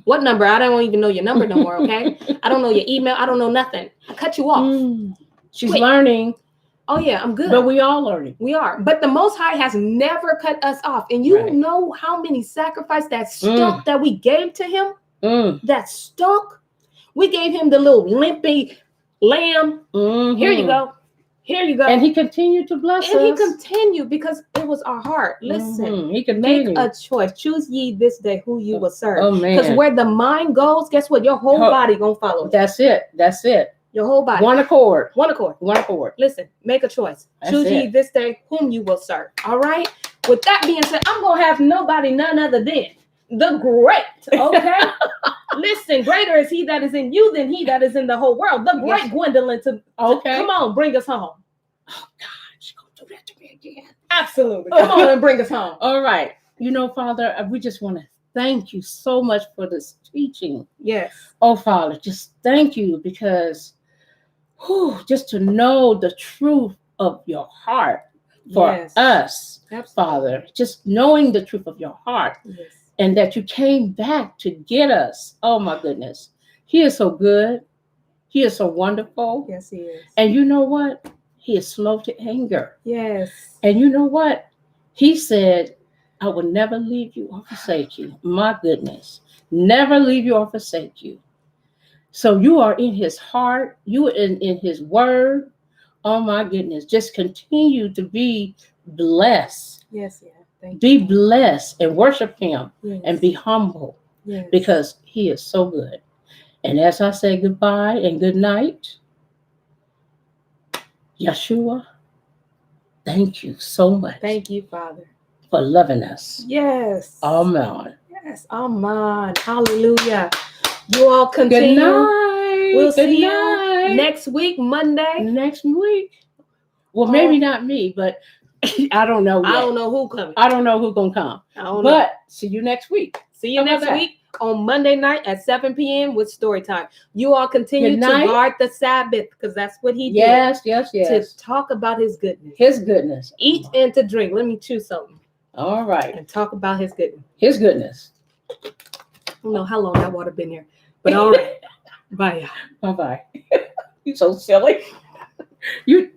Speaker 1: What number? I don't even know your number no more, okay? I don't know your email. I don't know nothing. I cut you off.
Speaker 2: She's learning.
Speaker 1: Oh, yeah, I'm good.
Speaker 2: But we all learning.
Speaker 1: We are. But the Most High has never cut us off. And you know how many sacrifices that stunk that we gave to him? That stunk? We gave him the little limpy lamb. Here you go. Here you go.
Speaker 2: And he continued to bless us.
Speaker 1: And he continued because it was our heart. Listen,
Speaker 2: he continued.
Speaker 1: Make a choice. Choose ye this day who you will serve.
Speaker 2: Oh, man.
Speaker 1: Because where the mind goes, guess what? Your whole body going to follow.
Speaker 2: That's it.
Speaker 1: Your whole body.
Speaker 2: One accord.
Speaker 1: Listen, make a choice. Choose ye this day whom you will serve. All right? With that being said, I'm going to have nobody, none other than the great. Okay? Listen, greater is he that is in you than he that is in the whole world. The great Gwendolyn come on, bring us home.
Speaker 2: Oh, God, she's going to do that to me again.
Speaker 1: Absolutely. Come on and bring us home.
Speaker 2: All right. You know, Father, we just want to thank you so much for this teaching.
Speaker 1: Yes.
Speaker 2: Oh, Father, just thank you because just to know the truth of your heart for us, Father, just knowing the truth of your heart.
Speaker 1: Yes.
Speaker 2: And that you came back to get us. Oh, my goodness. He is so good. He is so wonderful.
Speaker 1: Yes, he is.
Speaker 2: And you know what? He is slow to anger.
Speaker 1: Yes.
Speaker 2: And you know what? He said, I will never leave you or forsake you. My goodness. Never leave you or forsake you. So you are in his heart. You are in his word. Oh, my goodness. Just continue to be blessed.
Speaker 1: Yes, yeah.
Speaker 2: Be blessed and worship him and be humble because he is so good. And as I say goodbye and good night, Yeshua, thank you so much.
Speaker 1: Thank you, Father,
Speaker 2: for loving us.
Speaker 1: Yes.
Speaker 2: Amen.
Speaker 1: Yes. Amen. Hallelujah. You all continue.
Speaker 2: Good night.
Speaker 1: We'll see you next week, Monday.
Speaker 2: Next week. Well, maybe not me, but I don't know yet.
Speaker 1: I don't know who coming.
Speaker 2: I don't know who's going to come.
Speaker 1: I don't
Speaker 2: know.
Speaker 1: But
Speaker 2: see you next week.
Speaker 1: See you next week on Monday night at 7 p.m. with story time. You all continue to guard the Sabbath because that's what he did.
Speaker 2: Yes.
Speaker 1: To talk about his goodness.
Speaker 2: His goodness.
Speaker 1: Eat and to drink. Let me choose something.
Speaker 2: All right.
Speaker 1: And talk about his goodness.
Speaker 2: His goodness.
Speaker 1: I don't know how long that water been here, but all right. Bye.
Speaker 2: Bye-bye. You're so silly. You